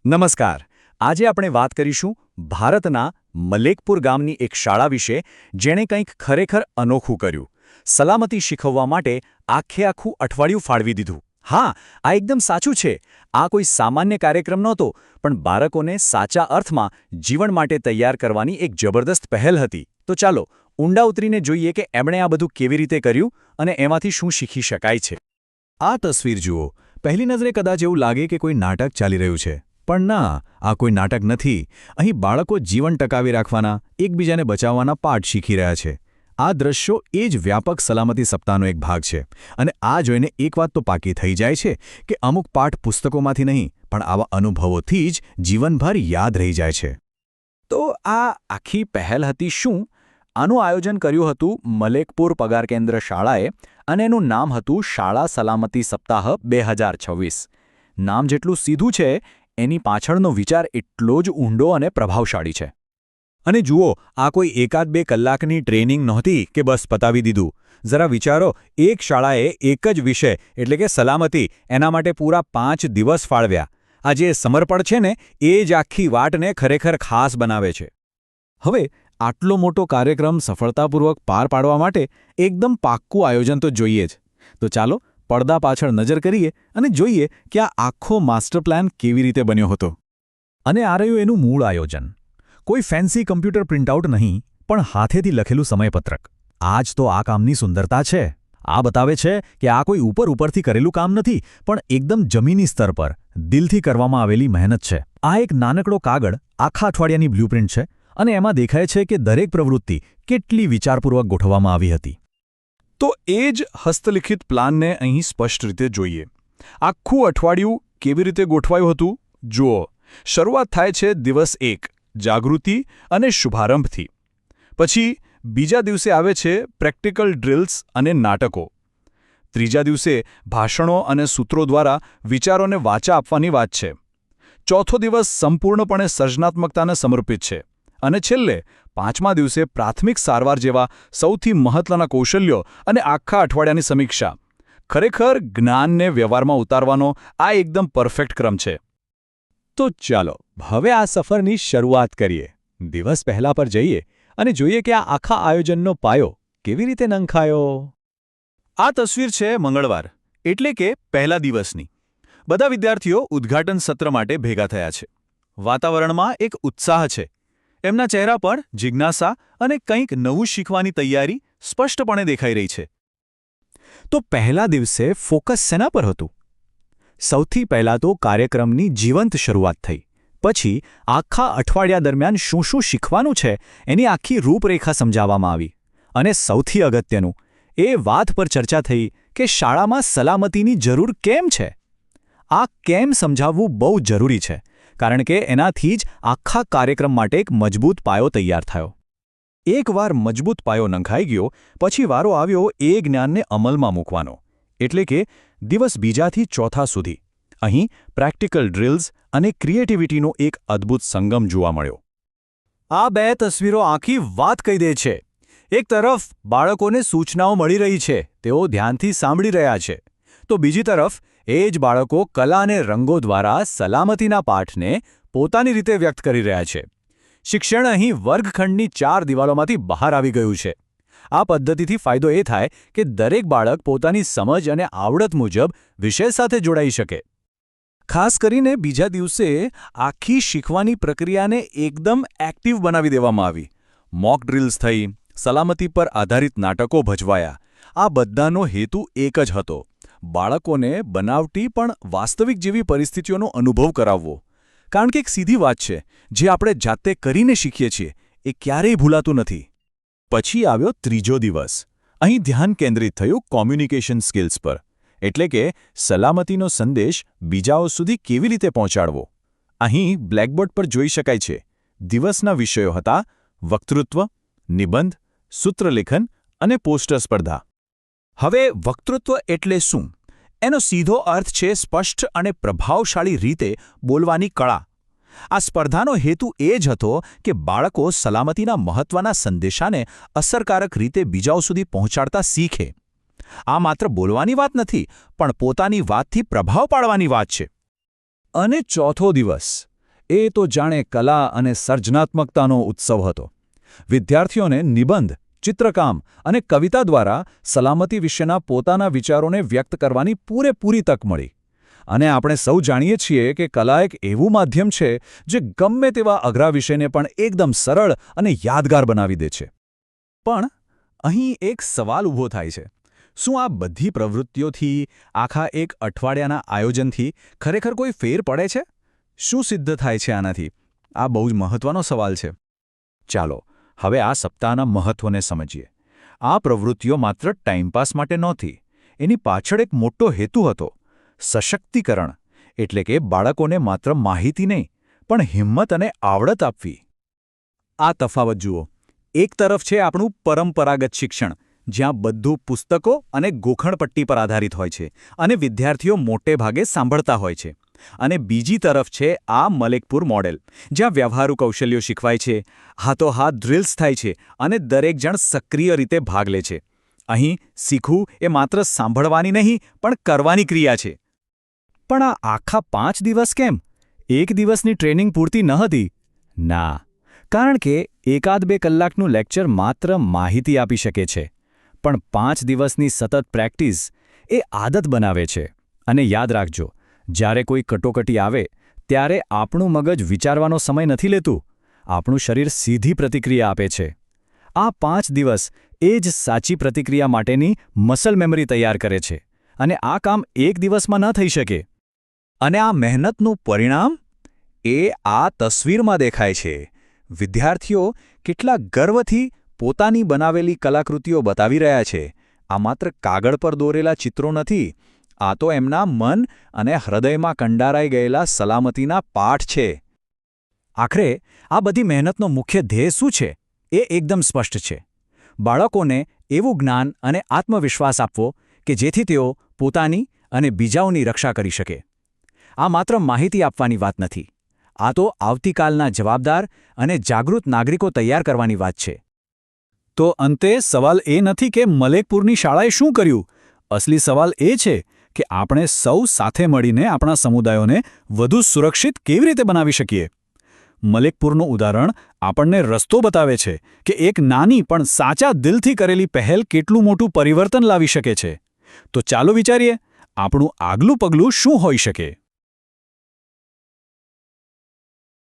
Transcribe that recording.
નમસ્કાર. આજે આપણે વાત કરીશું ભારતના મલેકપુર ગામની એક શાળા વિશે જેણે કંઈક ખરેખર અનોખું કર્યું. સલામતી શીખવવા માટે આખું અઠવાડિયું ફાળવી દીધું. હા, આ એકદમ સાચું છે. આ કોઈ સામાન્ય કાર્યક્રમ નહોતો, પણ બાળકોને સાચા અર્થમાં જીવન માટે તૈયાર કરવાની એક જબરદસ્ત પહેલ હતી. તો ચાલો ઊંડા ઉતરીને જોઈએ કે એમણે આ બધું કેવી રીતે કર્યું અને એમાંથી શું શીખી શકાય છે. આ તસવીર જુઓ. પહેલી નજરે કદાચ એવું લાગે કે કોઈ નાટક ચાલી રહ્યું છે. પણ ના, આ કોઈ નાટક નથી. અહીં બાળકો જીવન ટકાવી રાખવાના, એકબીજાને બચાવવાના પાઠ શીખી રહ્યા છે. આ દ્રશ્યો એ જ વ્યાપક સલામતી સપ્તાહનો એક ભાગ છે. અને આ જોઈને એક વાત તો પાકી થઈ જાય છે કે અમુક પાઠ પુસ્તકોમાંથી નહીં, પણ આવા અનુભવોથી જ જીવનભર યાદ રહી જાય છે. તો આ આખી પહેલ હતી શું? આનું આયોજન કર્યું હતું મલેકપુર પગાર કેન્દ્ર શાળાએ અને એનું નામ હતું શાળા સલામતી સપ્તાહ 2026. નામ જેટલું સીધું છે એની પાછળનો વિચાર એટલો જ ઊંડો અને પ્રભાવશાળી છે. અને જુઓ, આ કોઈ એકાદ બે કલાકની ટ્રેનિંગ નહોતી કે બસ પતાવી દીધું. જરા વિચારો, એક શાળાએ એક જ વિષય એટલે કે સલામતી એના માટે પૂરા 5 દિવસ ફાળવ્યા. આ જે સમર્પણ છે ને, એ જ આખી વાટને ખરેખર ખાસ બનાવે છે. હવે આટલો મોટો કાર્યક્રમ સફળતાપૂર્વક પાર પાડવા માટે એકદમ પાક્કું આયોજન તો જોઈએ જ. તો ચાલો પડદા પાછળ નજર કરીએ અને જોઈએ કે આ આખો માસ્ટર પ્લાન કેવી રીતે બન્યો હતો. અને આ રહ્યું એનું મૂળ આયોજન. કોઈ ફેન્સી કમ્પ્યુટર પ્રિન્ટઆઉટ નહીં, પણ હાથેથી લખેલું સમયપત્રક. આ જ તો આ કામની સુંદરતા છે. આ બતાવે છે કે આ કોઈ ઉપરથી કરેલું કામ નથી, પણ એકદમ જમીની સ્તર પર દિલથી કરવામાં આવેલી મહેનત છે. આ એક નાનકડો કાગળ આખા અઠવાડિયાની બ્લ્યુપ્રિન્ટ છે અને એમાં દેખાય છે કે દરેક પ્રવૃત્તિ કેટલી વિચારપૂર્વક ગોઠવવામાં આવી હતી. તો એ જ હસ્તલિખિત પ્લાનને અહીં સ્પષ્ટ રીતે જોઈએ. આખું અઠવાડિયું કેવી રીતે ગોઠવાયું હતું જુઓ. શરૂઆત થાય છે દિવસ 1 જાગૃતિ અને શુભારંભથી. પછી બીજા દિવસે આવે છે પ્રેક્ટિકલ ડ્રિલ્સ અને નાટકો. ત્રીજા દિવસે ભાષણો અને સૂત્રો દ્વારા વિચારોને વાચા આપવાની વાત છે. ચોથો દિવસ સંપૂર્ણપણે સર્જનાત્મકતાને સમર્પિત છે. અને છેલ્લે 5મા દિવસે પ્રાથમિક સારવાર જેવા સૌથી મહત્વના કૌશલ્યો અને આખા અઠવાડિયાની સમીક્ષા. ખરેખર જ્ઞાનને વ્યવહારમાં ઉતારવાનો આ એકદમ પરફેક્ટ ક્રમ છે. તો ચાલો હવે આ સફરની શરૂઆત કરીએ. દિવસ પહેલા પર જઈએ અને જોઈએ કે આ આખા આયોજનનો પાયો કેવી રીતે નંખાયો. આ તસવીર છે મંગળવાર, એટલે કે પહેલા દિવસની. બધા વિદ્યાર્થીઓ ઉદ્ઘાટન સત્ર માટે ભેગા થયા છે. વાતાવરણમાં એક ઉત્સાહ છે. એમના ચહેરા પર જિજ્ઞાસા અને કંઈક નવું શીખવાની તૈયારી સ્પષ્ટપણે દેખાઈ રહી છે. તો પહેલા દિવસે ફોકસ શેના પર હતું? સૌથી પહેલાં તો કાર્યક્રમની જીવંત શરૂઆત થઈ. પછી આખા અઠવાડિયા દરમિયાન શું શું શીખવાનું છે એની આખી રૂપરેખા સમજાવવામાં આવી. અને સૌથી અગત્યનું, એ વાત પર ચર્ચા થઈ કે શાળામાં સલામતીની જરૂર કેમ છે. આ કેમ સમજાવવું બહુ જરૂરી છે, કારણ કે એનાથી જ આખા કાર્યક્રમ માટે એક મજબૂત પાયો તૈયાર થયો. એકવાર મજબૂત પાયો નંખાઈ ગયો, પછી વારો આવ્યો એ જ્ઞાનને અમલમાં મૂકવાનો. એટલે કે દિવસ 2થી 4 સુધી અહીં પ્રેક્ટિકલ ડ્રિલ્સ અને ક્રિએટિવિટીનો એક અદ્ભુત સંગમ જોવા મળ્યો. આ બે તસવીરો આખી વાત કહી દે છે. એક તરફ બાળકોને સૂચનાઓ મળી રહી છે, તેઓ ધ્યાનથી સાંભળી રહ્યા છે. તો બીજી તરફ એ જ બાળકો કલા અને રંગો દ્વારા સલામતીના પાઠને પોતાની રીતે વ્યક્ત કરી રહ્યા છે. શિક્ષણ અહીં વર્ગખંડની 4 દિવાલોમાંથી બહાર આવી ગયું છે. આ પદ્ધતિથી ફાયદો એ થાય કે દરેક બાળક પોતાની સમજ અને આવડત મુજબ વિષય સાથે જોડાઈ શકે. ખાસ કરીને બીજા દિવસે આખી શીખવાની પ્રક્રિયાને એકદમ એક્ટિવ બનાવી દેવામાં આવી. મોક ડ્રિલ્સ થઈ, સલામતી પર આધારિત નાટકો ભજવાયા. આ બધાનો હેતુ એક જ હતો: બાળકોને બનાવટી પણ વાસ્તવિક જેવી પરિસ્થિતિઓનો અનુભવ કરાવવો. કારણ કે એક સીધી વાત છે, જે આપણે જાતે કરીને શીખીએ છીએ એ ક્યારેય ભૂલાતું નથી. પછી આવ્યો ત્રીજો દિવસ. અહીં ધ્યાન કેન્દ્રિત થયું કોમ્યુનિકેશન સ્કિલ્સ પર. એટલે કે સલામતીનો સંદેશ બીજાઓ સુધી કેવી રીતે પહોંચાડવો. અહીં બ્લેકબોર્ડ પર જોઈ શકાય છે. દિવસના વિષયો હતા વક્તૃત્વ, નિબંધ, સૂત્રલેખન અને પોસ્ટર સ્પર્ધા. હવે વક્તૃત્વ એટલે શું? એનો સીધો અર્થ છે સ્પષ્ટ અને પ્રભાવશાળી રીતે બોલવાની કળા. આ સ્પર્ધાનો હેતુ એ જ હતો કે બાળકો સલામતીના મહત્વના સંદેશાને અસરકારક રીતે બીજાઓ સુધી પહોંચાડતા શીખે. આ માત્ર બોલવાની વાત નથી, પણ પોતાની વાતથી પ્રભાવ પાડવાની વાત છે. અને ચોથો દિવસ, એ તો જાણે કલા અને સર્જનાત્મકતાનો ઉત્સવ હતો. વિદ્યાર્થીઓને નિબંધ, ચિત્રકામ અને કવિતા દ્વારા સલામતી વિશેના પોતાના વિચારોને વ્યક્ત કરવાની પૂરેપૂરી તક મળી. અને આપણે સૌ જાણીએ છીએ કે કલા એક એવું માધ્યમ છે જે ગમે તેવા અઘરા વિષયને પણ એકદમ સરળ અને યાદગાર બનાવી દે છે. પણ અહીં એક સવાલ ઊભો થાય છે. શું આ બધી પ્રવૃત્તિઓથી, આખા એક અઠવાડિયાના આયોજનથી ખરેખર કોઈ ફેર પડે છે? શું સિદ્ધ થાય છે આનાથી? આ બહુ જ મહત્વનો સવાલ છે. ચાલો હવે આ સપ્તાહના મહત્વને સમજીએ. આ પ્રવૃત્તિઓ માત્ર ટાઈમપાસ માટે નહોતી. એની પાછળ એક મોટો હેતુ હતો: સશક્તિકરણ. એટલે કે બાળકોને માત્ર માહિતી નહીં, પણ હિંમત અને આવડત આપવી. આ તફાવત જુઓ. એક તરફ છે આપણું પરંપરાગત શિક્ષણ, જ્યાં બધું પુસ્તકો અને ગોખણપટ્ટી પર આધારિત હોય છે અને વિદ્યાર્થીઓ મોટે ભાગે સાંભળતા હોય છે. અને બીજી તરફ છે આ મલેકપુર મોડેલ, જ્યાં વ્યવહારુ કૌશલ્યો શીખવાય છે, હાથોહાથ ડ્રિલ્સ થાય છે અને દરેક જણ સક્રિય રીતે ભાગ લે છે. અહીં શીખવું એ માત્ર સાંભળવાની નહીં, પણ કરવાની ક્રિયા છે. પણ આ આખા 5 દિવસ કેમ? એક દિવસની ટ્રેનિંગ પૂરતી ન હતી? ના, કારણ કે 1-2 કલાકનું લેક્ચર માત્ર માહિતી આપી શકે છે, પણ 5 દિવસની સતત પ્રેક્ટિસ એ આદત બનાવે છે. અને યાદ રાખજો, જ્યારે કોઈ કટોકટી આવે ત્યારે આપણું મગજ વિચારવાનો સમય નથી લેતું, આપણું શરીર સીધી પ્રતિક્રિયા આપે છે. આ 5 દિવસ એ જ સાચી પ્રતિક્રિયા માટેની મસલ મેમરી તૈયાર કરે છે. અને આ કામ એક દિવસમાં ન થઈ શકે. અને આ મહેનતનું પરિણામ એ આ તસવીરમાં દેખાય છે. વિદ્યાર્થીઓ કેટલા ગર્વથી પોતાની બનાવેલી કલાકૃતિઓ બતાવી રહ્યા છે. આ માત્ર કાગળ પર દોરેલા ચિત્રો નથી. આ તો એમના મન અને હૃદયમાં કંડારાઈ ગયેલા સલામતીના પાઠ છે. આખરે આ બધી મહેનતનો મુખ્ય ધ્યેય શું છે? એ એકદમ સ્પષ્ટ છે. બાળકોને એવું જ્ઞાન અને આત્મવિશ્વાસ આપવો કે જેથી તેઓ પોતાની અને બીજાઓની રક્ષા કરી શકે. આ માત્ર માહિતી આપવાની વાત નથી. આ તો આવતીકાલના જવાબદાર અને જાગૃત નાગરિકો તૈયાર કરવાની વાત છે. તો અંતે સવાલ એ નથી કે મલેકપુરની શાળાએ શું કર્યું. અસલી સવાલ એ છે કે આપણે સૌ સાથે મળીને આપણા સમુદાયોને વધુ સુરક્ષિત કેવી રીતે બનાવી શકીએ. મલેકપુરનું ઉદાહરણ આપણને રસ્તો બતાવે છે કે એક નાની પણ સાચા દિલથી કરેલી પહેલ કેટલું મોટું પરિવર્તન લાવી શકે છે. તો ચાલો વિચારીએ, આપણું આગલું પગલું શું હોઈ શકે?